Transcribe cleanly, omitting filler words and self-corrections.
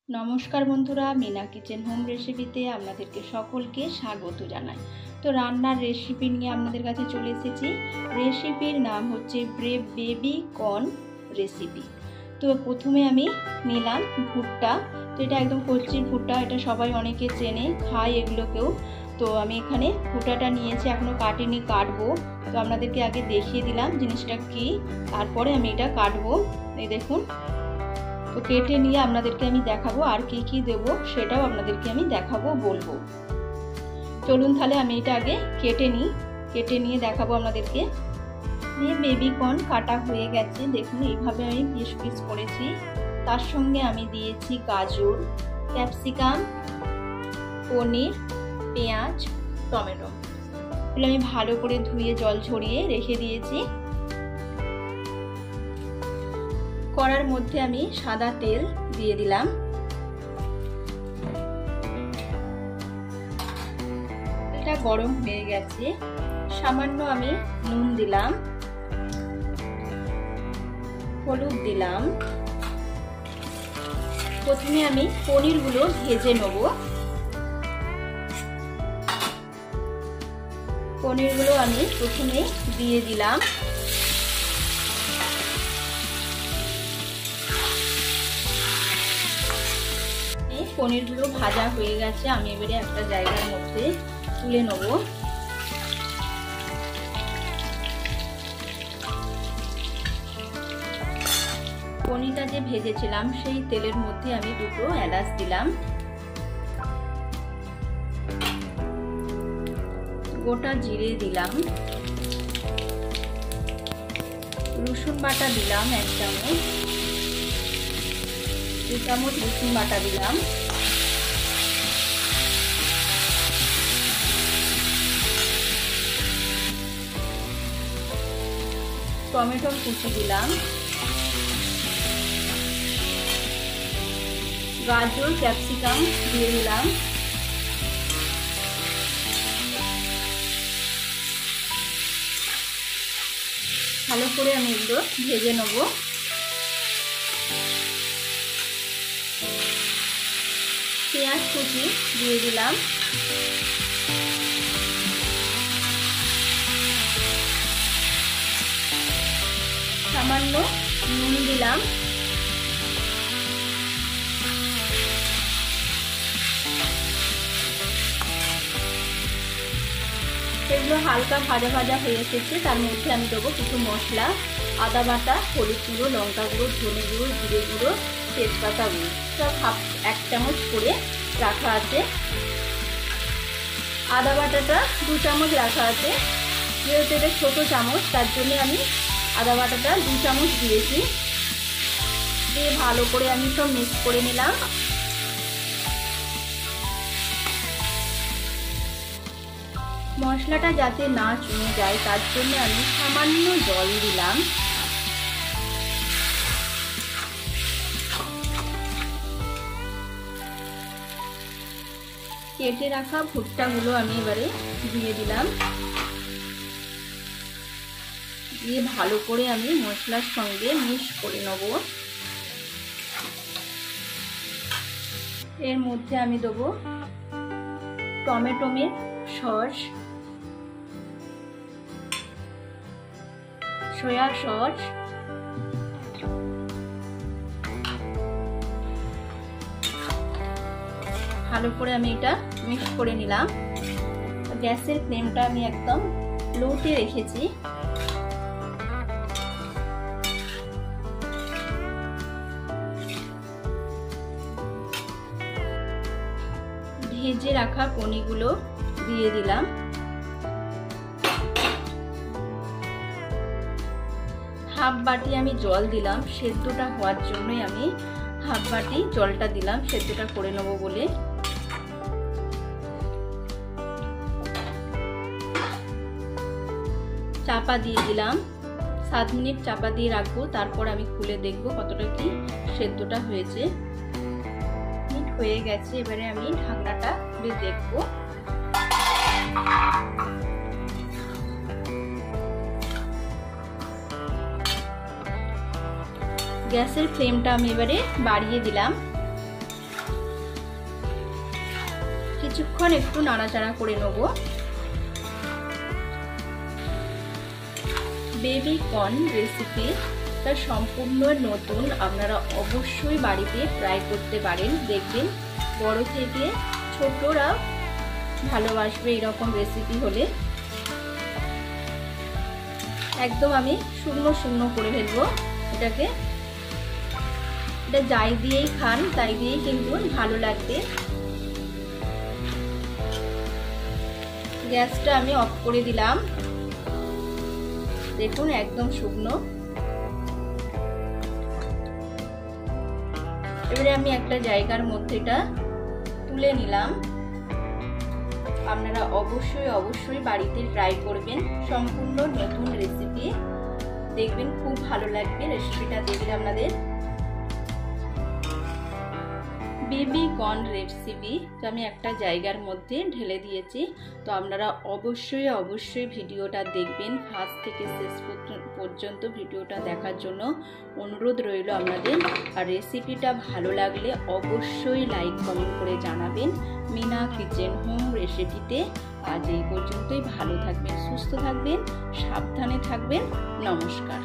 নমস্কার বন্ধুরা, Mina kitchen home রেসিপিতে আপনাদেরকে সকলকে স্বাগত জানাই। তো রান্নার রেসিপি নিয়ে আপনাদের কাছে চলে এসেছি। রেসিপির নাম হচ্ছে বেবি কর্ন রেসিপি। তো প্রথমে আমি নিলাম ভুট্টা। তো এটা একদম কচি ভুট্টা, এটা সবাই অনেকে চেনে, খায় এগুলোকেও। তো আমি এখানে ভুট্টাটা নিয়েছি, এখনও কাটিনি, কাটবো। তো আপনাদেরকে আগে দেখিয়ে দিলাম জিনিসটা কি, তারপরে আমি এটা কাটবো। এই দেখুন, তো কেটে নিয়ে আপনাদেরকে আমি দেখাবো, আর কি কি দেবো সেটাও আপনাদেরকে আমি দেখাবো, বলবো। চলুন তাহলে আমি এটা আগে কেটে নিই, কেটে নিয়ে দেখাবো আপনাদেরকে। বেবি কর্ন কাটা হয়ে গেছে, দেখুন এইভাবে আমি পিস পিস করেছি। তার সঙ্গে আমি দিয়েছি গাজর, ক্যাপসিকাম, পনির, পেঁয়াজ, টমেটো। এগুলো আমি ভালো করে ধুয়ে জল ঝরিয়ে রেখে দিয়েছি। কড়ার মধ্যে আমি সাদা তেল দিয়ে দিলাম। এটা গরম হয়ে গেছে, সামান্য আমি নুন দিলাম, হলুদ দিলাম। প্রথমে আমি পনিরগুলো ভেজে নেব। পনিরগুলো আমি প্রথমে দিয়ে দিলাম। পনিরগুলো ভাজা হয়ে গেছে, আমি এবারে একটা জায়গার মধ্যে তুলে নেব। পনিরটা যে ভেজেছিলাম সেই তেলের মধ্যে আমি দুটো এলাচ দিলাম, গোটা জিরে দিলাম, রসুন বাটা দিলাম 1 চামচ, 2 চামচ রসুন বাটা দিলাম, টমেটোর কুচি দিলাম, গাজর ক্যাপসিকাম দিয়ে দিলাম, ভালো করে আমি এগুলো ভেজে নেব। পেঁয়াজ কুচি দিয়ে দিলাম, সামান্য নুন দিলাম, এগুলো হালকা ভাজা ভাজা হয়ে এসেছে। তার মধ্যে আমি দেবো কিছু মশলা, আদা বাটা, হলুদ গুঁড়ো, লঙ্কা গুঁড়ো, ধনে গুঁড়ো, জিরে গুঁড়ো, তেজপাতা গুঁড়ো, সব 1 চামচ করে রাখা আছে। আদা বাটাটা 2 চামচ রাখা আছে, যেহেতু এটা ছোটো চামচ তার জন্য আমি আদা বাটাটা 2 চামচ দিয়েছি। দিয়ে ভালো করে আমি সব মিক্স করে নিলাম। মশলাটা যাতে না চুনে যায় তার জন্য আমি সামান্য জল দিলাম। কেটে রাখা ভুট্টাগুলো আমি এবারে দিয়ে দিলাম, দিয়ে ভালো করে আমি মশলার সঙ্গে মিক্স করে নেব। এর মধ্যে আমি দেবো টমেটোমের সস, সয়া সস, ভালো করে আমি এটা মিক্স করে নিলাম। গ্যাসের ফ্লেমটা আমি একদম লোতে রেখেছি। ভেজে রাখা পনিরগুলো দিয়ে দিলাম, হাফ বাটি আমি জল দিলাম, সেদ্ধটা হওয়ার জন্যই আমি হাফ বাটি জলটা দিলাম, সেদ্ধটা করে নেবো বলে। চাপা দিয়ে দিলাম, 7 মিনিট চাপা দিয়ে রাখবো, তারপর আমি খুলে দেখবো কতটা কি সেদ্ধটা হয়েছে। হয়ে গেছে, এবারে আমি ঢাকনাটা খুলে দেখবো। গ্যাসের ফ্লেমটা আমি এবারে বাড়িয়ে দিলাম। কিছুক্ষণ একটু নাড়াচাড়া করে নেব। বেবি কর্ন রেসিপি তার সম্পূর্ণ নতুন, আপনারা অবশ্যই বাড়িতে ট্রাই করতে পারেন। দেখবেন বড় থেকে ছোটরা ভালোবাসবে এরকম রেসিপি হলে। একদম আমি শুকনো শুকনো করে ফেলবো এটাকে। এটা যাই দিয়েই খান তাই দিয়েই কিন্তু ভালো লাগবে। গ্যাসটা আমি অফ করে দিলাম। দেখুন একদম শুকনো। এবারে আমি একটা জায়গার মধ্যে এটা তুলে নিলাম। আপনারা অবশ্যই অবশ্যই বাড়িতে ট্রাই করবেন, সম্পূর্ণ নতুন রেসিপি। দেখবেন খুব ভালো লাগবে রেসিপিটা দেখলে আপনাদের। বেবি কর্ন রেসিপি তো আমি একটা জায়গার মধ্যে ঢেলে দিয়েছি। তো আপনারা অবশ্যই অবশ্যই ভিডিওটা দেখবেন, ফার্স্ট থেকে শেষ পর্যন্ত ভিডিওটা দেখার জন্য অনুরোধ রইল আপনাদের। আর রেসিপিটা ভালো লাগলে অবশ্যই লাইক কমেন্ট করে জানাবেন। মিনা কিচেন হোম রেসিপিতে আজ এই পর্যন্তই। ভালো থাকবেন, সুস্থ থাকবেন, সাবধানে থাকবেন। নমস্কার।